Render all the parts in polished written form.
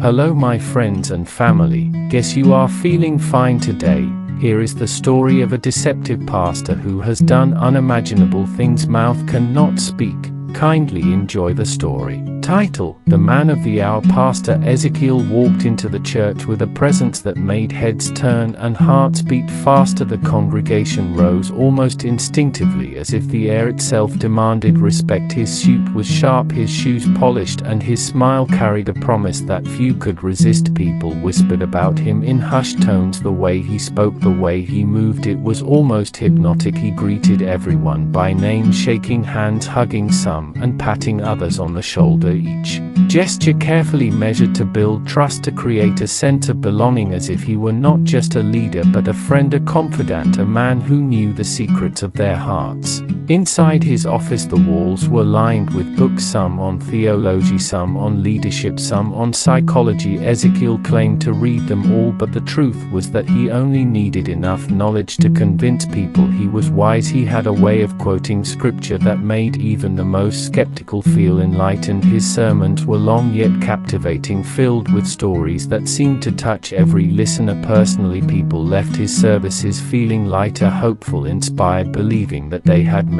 Hello my friends and family, guess you are feeling fine today. Here is the story of a deceptive pastor who has done unimaginable things mouth cannot speak. Kindly enjoy the story. Title: The Man of the Hour. Pastor Ezekiel walked into the church with a presence that made heads turn and hearts beat faster. The congregation rose almost instinctively, as if the air itself demanded respect. His suit was sharp, his shoes polished, and his smile carried a promise that few could resist. People whispered about him in hushed tones. The way he spoke, the way he moved, it was almost hypnotic. He greeted everyone by name, shaking hands, hugging some, and patting others on the shoulder, each gesture carefully measured to build trust, to create a sense of belonging, as if he were not just a leader but a friend, a confidant, a man who knew the secrets of their hearts. Inside his office the walls were lined with books, some on theology, some on leadership, some on psychology. Ezekiel claimed to read them all, but the truth was that he only needed enough knowledge to convince people he was wise. He had a way of quoting scripture that made even the most skeptical feel enlightened. His sermons were long yet captivating, filled with stories that seemed to touch every listener personally. People left his services feeling lighter, hopeful, inspired, believing that they had met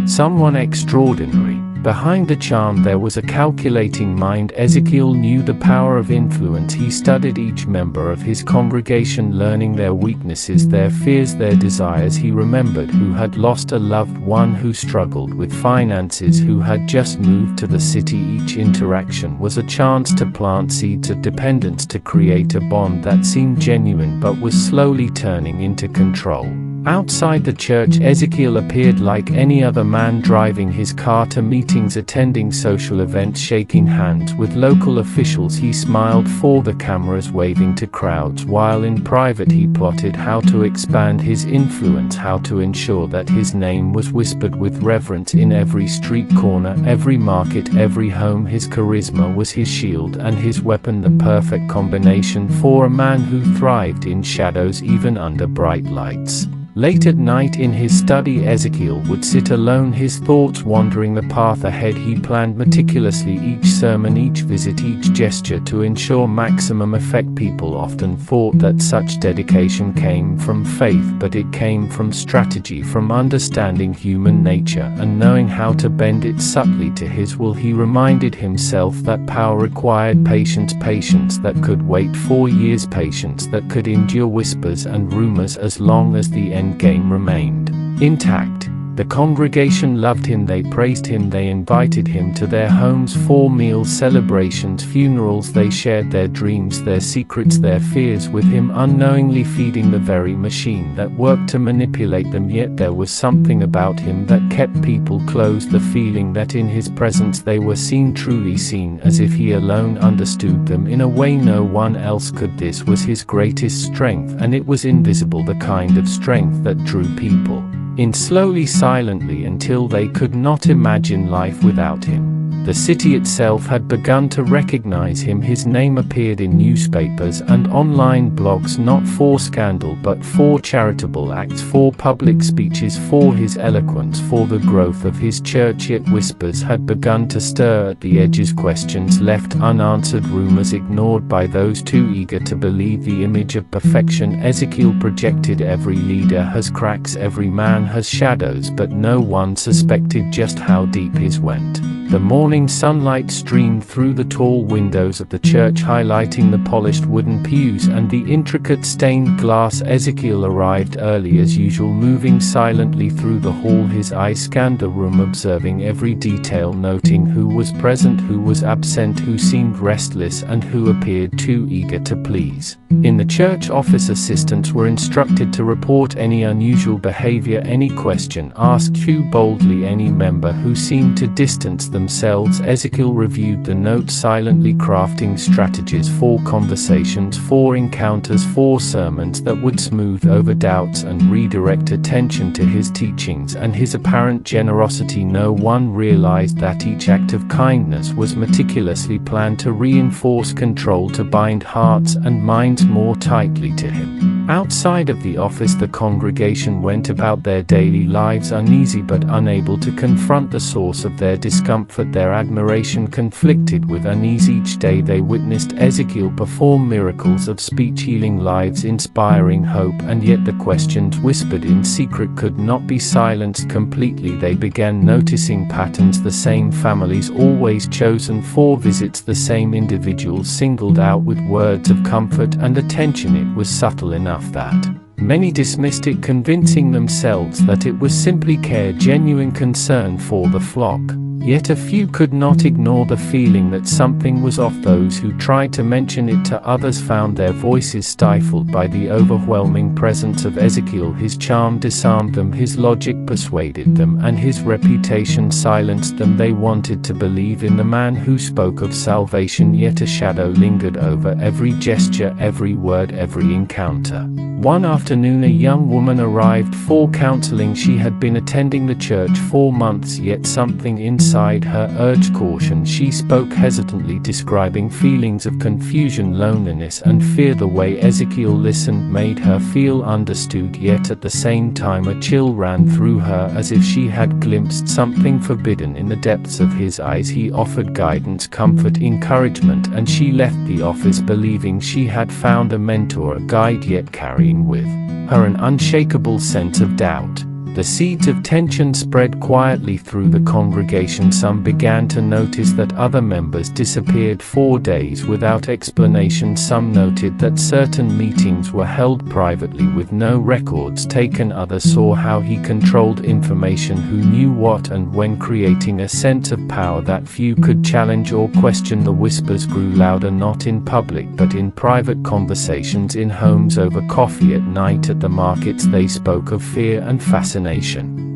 someone extraordinary. Behind the charm there was a calculating mind. Ezekiel knew the power of influence. He studied each member of his congregation, learning their weaknesses, their fears, their desires. He remembered who had lost a loved one, who struggled with finances, who had just moved to the city. Each interaction was a chance to plant seeds of dependence, to create a bond that seemed genuine but was slowly turning into control. Outside the church, Ezekiel appeared like any other man, driving his car to meetings, attending social events, shaking hands with local officials. He smiled for the cameras, waving to crowds, while in private he plotted how to expand his influence, how to ensure that his name was whispered with reverence in every street corner, every market, every home. His charisma was his shield and his weapon, the perfect combination for a man who thrived in shadows, even under bright lights. Late at night in his study, Ezekiel would sit alone, his thoughts wandering the path ahead. He planned meticulously each sermon, each visit, each gesture to ensure maximum effect. People often thought that such dedication came from faith, but it came from strategy, from understanding human nature and knowing how to bend it subtly to his will. He reminded himself that power required patience, patience that could wait for years, patience that could endure whispers and rumors as long as the end game remained intact. The congregation loved him, they praised him, they invited him to their homes for meals, celebrations, funerals. They shared their dreams, their secrets, their fears with him, unknowingly feeding the very machine that worked to manipulate them. Yet there was something about him that kept people close, the feeling that in his presence they were seen, truly seen, as if he alone understood them in a way no one else could. This was his greatest strength, and it was invisible, the kind of strength that drew people in slowly, silently, until they could not imagine life without him. The city itself had begun to recognize him. His name appeared in newspapers and online blogs, not for scandal but for charitable acts, for public speeches, for his eloquence, for the growth of his church. Yet whispers had begun to stir at the edges, questions left unanswered, rumors ignored by those too eager to believe the image of perfection Ezekiel projected. Every leader has cracks, every man has shadows, but no one suspected just how deep his went. The morning sunlight streamed through the tall windows of the church, highlighting the polished wooden pews and the intricate stained glass. Ezekiel arrived early as usual, moving silently through the hall. His eyes scanned the room, observing every detail, noting who was present, who was absent, who seemed restless, and who appeared too eager to please. In the church office, assistants were instructed to report any unusual behavior, any question asked too boldly, any member who seemed to distance themselves. Ezekiel reviewed the notes, silently crafting strategies for conversations, for encounters, for sermons that would smooth over doubts and redirect attention to his teachings and his apparent generosity. No one realized that each act of kindness was meticulously planned to reinforce control, to bind hearts and minds more tightly to him. Outside of the office, the congregation went about their daily lives uneasy but unable to confront the source of their discomfort. Their admiration conflicted with unease. Each day they witnessed Ezekiel perform miracles of speech, healing lives, inspiring hope, and yet the questions whispered in secret could not be silenced completely. They began noticing patterns: the same families always chosen for visits, the same individuals singled out with words of comfort and attention. It was subtle enough that many dismissed it, convincing themselves that it was simply care, genuine concern for the flock. Yet a few could not ignore the feeling that something was off. Those who tried to mention it to others found their voices stifled by the overwhelming presence of Ezekiel. His charm disarmed them, his logic persuaded them, and his reputation silenced them. They wanted to believe in the man who spoke of salvation, yet a shadow lingered over every gesture, every word, every encounter. One afternoon a young woman arrived for counseling. She had been attending the church for months, yet something inside her urged caution. She spoke hesitantly, describing feelings of confusion, loneliness, and fear. The way Ezekiel listened made her feel understood, yet at the same time a chill ran through her, as if she had glimpsed something forbidden in the depths of his eyes. He offered guidance, comfort, encouragement, and she left the office believing she had found a mentor, a guide, yet carrying with her an unshakable sense of doubt. The seeds of tension spread quietly through the congregation. Some began to notice that other members disappeared for days without explanation. Some noted that certain meetings were held privately with no records taken. Others saw how he controlled information, who knew what and when, creating a sense of power that few could challenge or question. The whispers grew louder, not in public but in private conversations, in homes, over coffee, at night, at the markets. They spoke of fear and fascination,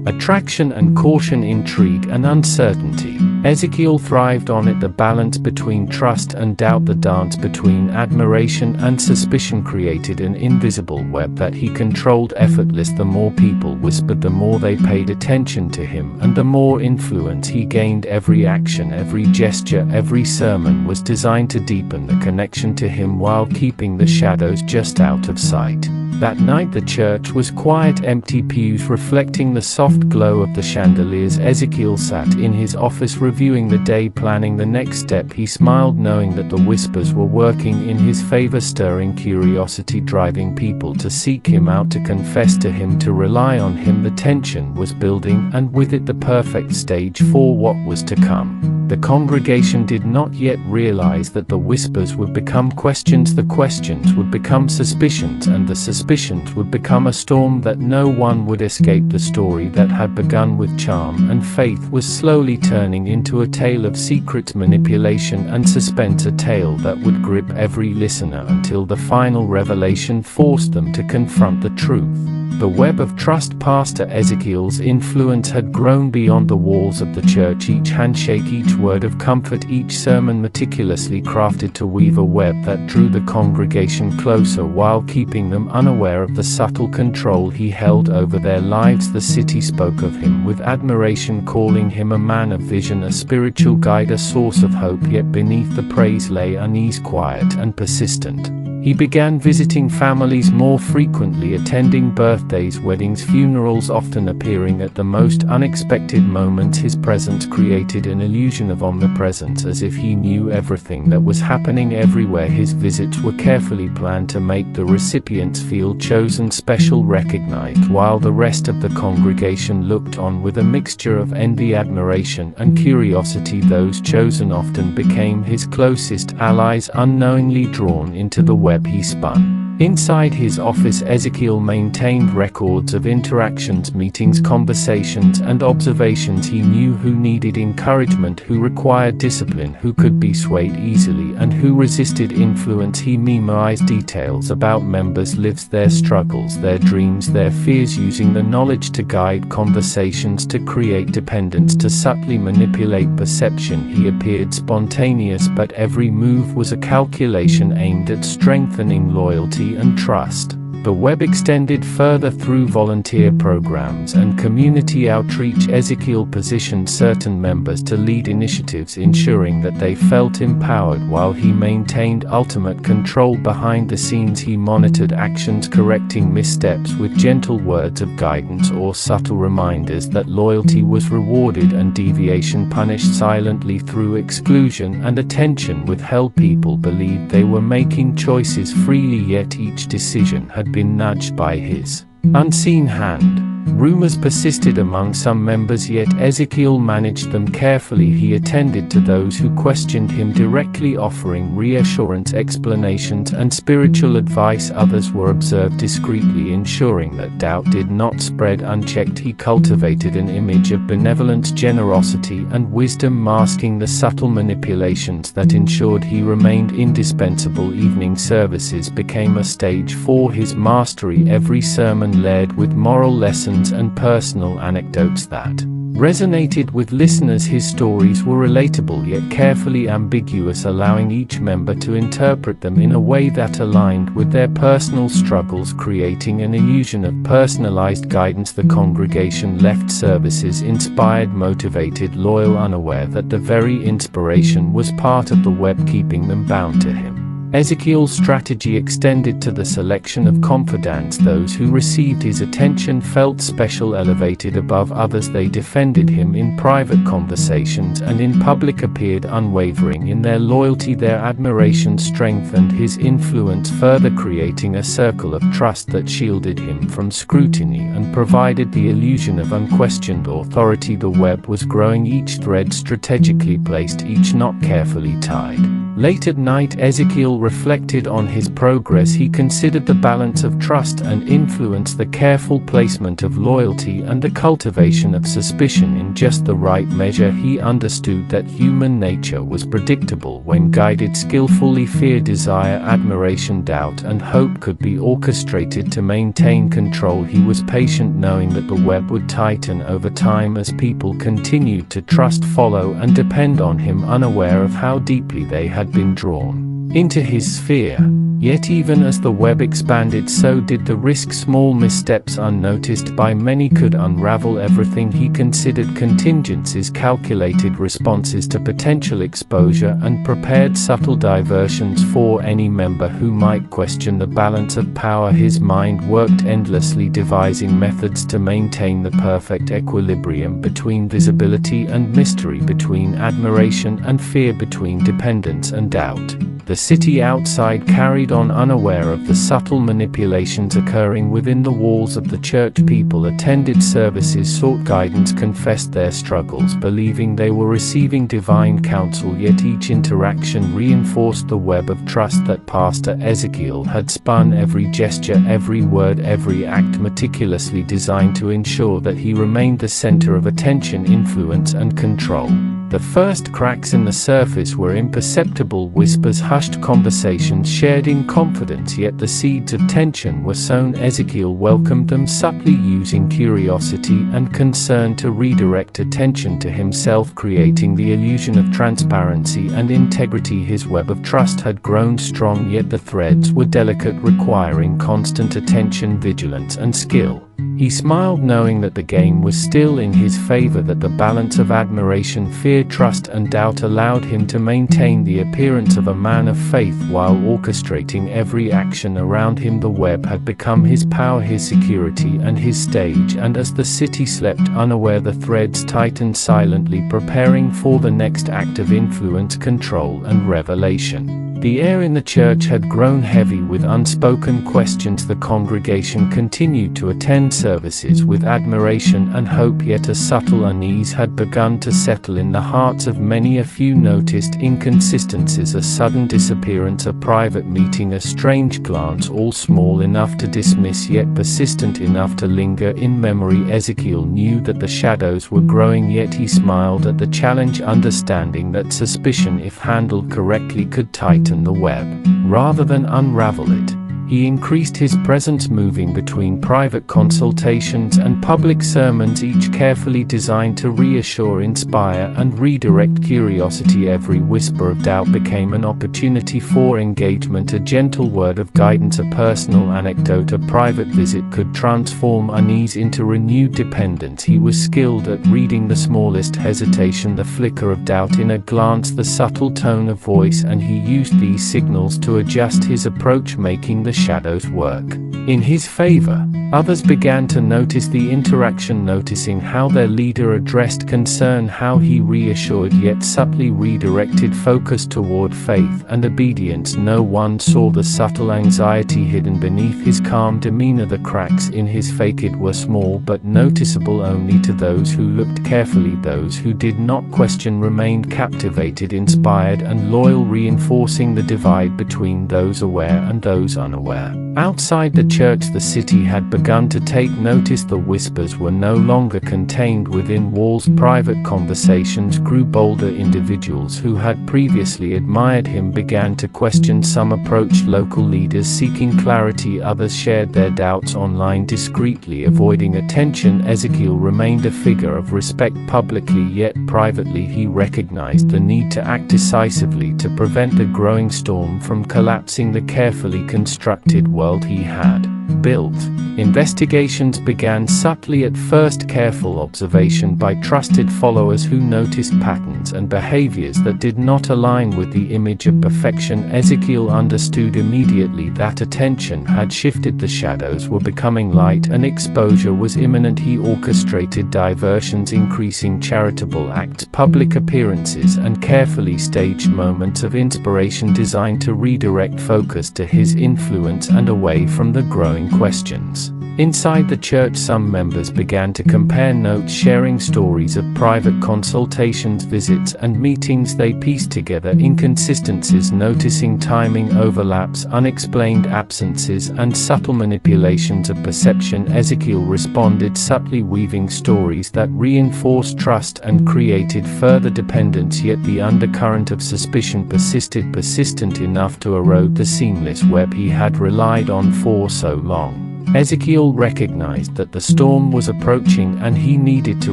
attraction and caution, intrigue and uncertainty. Ezekiel thrived on it. The balance between trust and doubt, the dance between admiration and suspicion, created an invisible web that he controlled effortless. The more people whispered, the more they paid attention to him, and the more influence he gained. Every action, every gesture, every sermon was designed to deepen the connection to him while keeping the shadows just out of sight. That night the church was quiet, empty pews reflecting the soft glow of the chandeliers. Ezekiel sat in his office reviewing the day, planning the next step. He smiled, knowing that the whispers were working in his favor, stirring curiosity, driving people to seek him out, to confess to him, to rely on him. The tension was building, and with it the perfect stage for what was to come. The congregation did not yet realize that the whispers would become questions, the questions would become suspicions, and the suspicions would become a storm that no one would escape. The story that had begun with charm and faith was slowly turning into a tale of secrets, manipulation, and suspense, a tale that would grip every listener until the final revelation forced them to confront the truth. The web of trust. Pastor Ezekiel's influence had grown beyond the walls of the church. Each handshake, each word of comfort, each sermon meticulously crafted to weave a web that drew the congregation closer while keeping them unaware of the subtle control he held over their lives. The city spoke of him with admiration, calling him a man of vision, a spiritual guide, a source of hope. Yet beneath the praise lay unease, quiet and persistent. He began visiting families more frequently, attending birthdays, weddings, funerals, often appearing at the most unexpected moments. His presence created an illusion of omnipresence, as if he knew everything that was happening everywhere. His visits were carefully planned to make the recipients feel chosen, special, recognized, while the rest of the congregation looked on with a mixture of envy, admiration, and curiosity. Those chosen often became his closest allies, unknowingly drawn into the web he spun. Inside his office, Ezekiel maintained records of interactions, meetings, conversations, and observations. He knew who needed encouragement, who required discipline, who could be swayed easily, and who resisted influence. He memorized details about members' lives, their struggles, their dreams, their fears, using the knowledge to guide conversations, to create dependence, to subtly manipulate perception. He appeared spontaneous, but every move was a calculation aimed at strengthening loyalty and trust. The web extended further through volunteer programs and community outreach. Ezekiel positioned certain members to lead initiatives, ensuring that they felt empowered while he maintained ultimate control. Behind the scenes, he monitored actions, correcting missteps with gentle words of guidance or subtle reminders that loyalty was rewarded and deviation punished. Silently, through exclusion and attention withheld, people believed they were making choices freely, yet each decision had been nudged by his unseen hand. Rumors persisted among some members, yet Ezekiel managed them carefully. He attended to those who questioned him directly, offering reassurance, explanations, and spiritual advice. Others were observed discreetly, ensuring that doubt did not spread unchecked. He cultivated an image of benevolence, generosity, and wisdom, masking the subtle manipulations that ensured he remained indispensable. Evening services became a stage for his mastery, every sermon layered with moral lessons and personal anecdotes that resonated with listeners. His stories were relatable yet carefully ambiguous, allowing each member to interpret them in a way that aligned with their personal struggles, creating an illusion of personalized guidance. The congregation left services inspired, motivated, loyal, unaware that the very inspiration was part of the web keeping them bound to him. Ezekiel's strategy extended to the selection of confidants. Those who received his attention felt special, elevated above others. They defended him in private conversations and in public appeared unwavering in their loyalty. Their admiration strengthened his influence further, creating a circle of trust that shielded him from scrutiny and provided the illusion of unquestioned authority. The web was growing, each thread strategically placed, each knot carefully tied. Late at night, Ezekiel reflected on his progress. He considered the balance of trust and influence, the careful placement of loyalty, and the cultivation of suspicion in just the right measure. He understood that human nature was predictable when guided skillfully. Fear, desire, admiration, doubt, and hope could be orchestrated to maintain control. He was patient, knowing that the web would tighten over time as people continued to trust, follow, and depend on him, unaware of how deeply they had been drawn into his sphere. Yet even as the web expanded, so did the risk. Small missteps unnoticed by many could unravel everything. He considered contingencies, calculated responses to potential exposure, and prepared subtle diversions for any member who might question the balance of power. His mind worked endlessly, devising methods to maintain the perfect equilibrium between visibility and mystery, between admiration and fear, between dependence and doubt. The city outside carried on, unaware of the subtle manipulations occurring within the walls of the church. People attended services, sought guidance, confessed their struggles, believing they were receiving divine counsel. Yet each interaction reinforced the web of trust that Pastor Ezekiel had spun. Every gesture, every word, every act meticulously designed to ensure that he remained the center of attention, influence, and control. The first cracks in the surface were imperceptible, whispers, hushed conversations shared in confidence, yet the seeds of tension were sown. Ezekiel welcomed them subtly, using curiosity and concern to redirect attention to himself, creating the illusion of transparency and integrity. His web of trust had grown strong, yet the threads were delicate, requiring constant attention, vigilance, and skill. He smiled, knowing that the game was still in his favor, that the balance of admiration, fear, trust, and doubt allowed him to maintain the appearance of a man of faith while orchestrating every action around him. The web had become his power, his security, and his stage, and as the city slept unaware, the threads tightened silently, preparing for the next act of influence, control, and revelation. The air in the church had grown heavy with unspoken questions. The congregation continued to attend services with admiration and hope, yet a subtle unease had begun to settle in the hearts of many. A few noticed inconsistencies, a sudden disappearance, a private meeting, a strange glance, all small enough to dismiss yet persistent enough to linger in memory. Ezekiel knew that the shadows were growing, yet he smiled at the challenge, understanding that suspicion, if handled correctly, could tighten the web rather than unravel it. he increased his presence, moving between private consultations and public sermons, each carefully designed to reassure, inspire, and redirect curiosity. Every whisper of doubt became an opportunity for engagement, a gentle word of guidance, a personal anecdote, a private visit could transform unease into renewed dependence. He was skilled at reading the smallest hesitation, the flicker of doubt in a glance, the subtle tone of voice, and he used these signals to adjust his approach, making the shadows work in his favor. Others began to notice the interaction, noticing how their leader addressed concern, how he reassured yet subtly redirected focus toward faith and obedience. No one saw the subtle anxiety hidden beneath his calm demeanor. The cracks in his facade were small but noticeable only to those who looked carefully. Those who did not question remained captivated, inspired, and loyal, reinforcing the divide between those aware and those unaware. Outside the church, the city had begun to take notice. The whispers were no longer contained within walls. Private conversations grew bolder. Individuals who had previously admired him began to question. Some approached local leaders seeking clarity, others shared their doubts online, discreetly avoiding attention. Ezekiel remained a figure of respect publicly, yet privately he recognized the need to act decisively to prevent the growing storm from collapsing the carefully constructed world he had built. Investigations began subtly at first, careful observation by trusted followers who noticed patterns and behaviors that did not align with the image of perfection. Ezekiel understood immediately that attention had shifted. The shadows were becoming light and exposure was imminent. He orchestrated diversions, increasing charitable acts, public appearances, and carefully staged moments of inspiration designed to redirect focus to his influence and away from the growing questions. Inside the church, some members began to compare notes, sharing stories of private consultations, visits, and meetings. They pieced together inconsistencies, noticing timing overlaps, unexplained absences, and subtle manipulations of perception. Ezekiel responded subtly, weaving stories that reinforced trust and created further dependence, yet the undercurrent of suspicion persisted, persistent enough to erode the seamless web he had relied on for so long. Ezekiel recognized that the storm was approaching and he needed to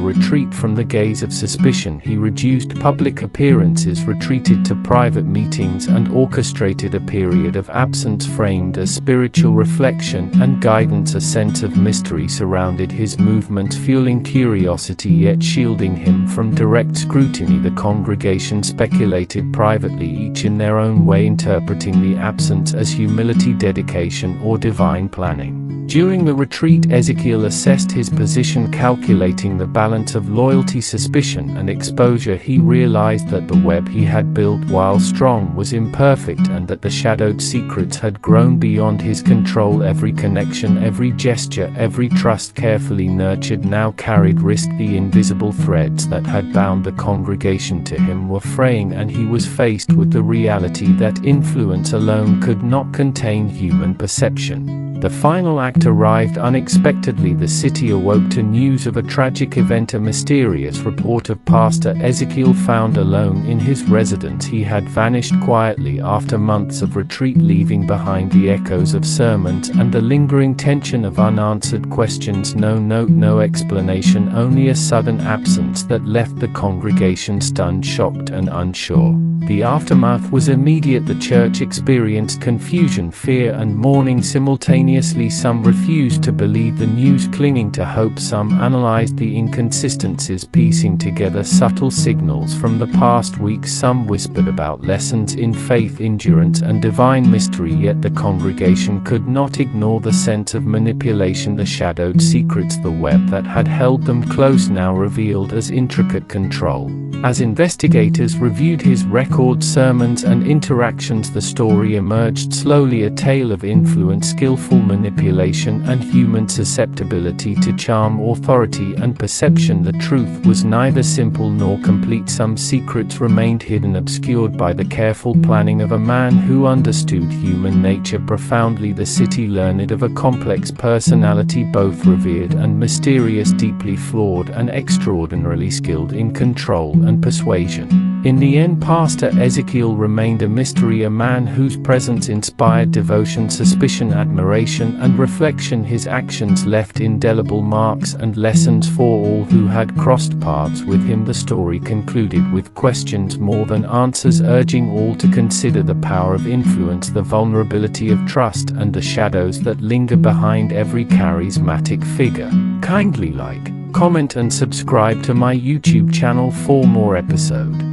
retreat from the gaze of suspicion. He reduced public appearances, retreated to private meetings, and orchestrated a period of absence framed as spiritual reflection and guidance. A sense of mystery surrounded his movements, fueling curiosity yet shielding him from direct scrutiny. The congregation speculated privately, each in their own way interpreting the absence as humility, dedication, or divine planning. During the retreat, Ezekiel assessed his position, calculating the balance of loyalty, suspicion, and exposure. He realized that the web he had built, while strong, was imperfect, and that the shadowed secrets had grown beyond his control. Every connection, every gesture, every trust carefully nurtured now carried risk. The invisible threads that had bound the congregation to him were fraying, and he was faced with the reality that influence alone could not contain human perception. The final act arrived unexpectedly. The city awoke to news of a tragic event. A mysterious report of Pastor Ezekiel found alone in his residence. He had vanished quietly after months of retreat, leaving behind the echoes of sermons and the lingering tension of unanswered questions. No note, no explanation, only a sudden absence that left the congregation stunned, shocked, and unsure. The aftermath was immediate. The church experienced confusion, fear, and mourning simultaneously. Some refused to believe the news, clinging to hope. Some analyzed the inconsistencies, piecing together subtle signals from the past weeks. Some whispered about lessons in faith, endurance, and divine mystery. Yet the congregation could not ignore the sense of manipulation. The shadowed secrets, the web that had held them close, now revealed as intricate control. As investigators reviewed his record, sermons, and interactions, the story emerged slowly, a tale of influence, skillful manipulation, and human susceptibility to charm, authority, and perception. The truth was neither simple nor complete. Some secrets remained hidden, obscured by the careful planning of a man who understood human nature profoundly. The city learned of a complex personality, both revered and mysterious, deeply flawed and extraordinarily skilled in control and persuasion. In the end, Pastor Ezekiel remained a mystery, a man whose presence inspired devotion, suspicion, admiration, and reflection. His actions left indelible marks and lessons for all who had crossed paths with him. The story concluded with questions more than answers, urging all to consider the power of influence, the vulnerability of trust, and the shadows that linger behind every charismatic figure. Kindly like, comment, and subscribe to my YouTube channel for more episodes.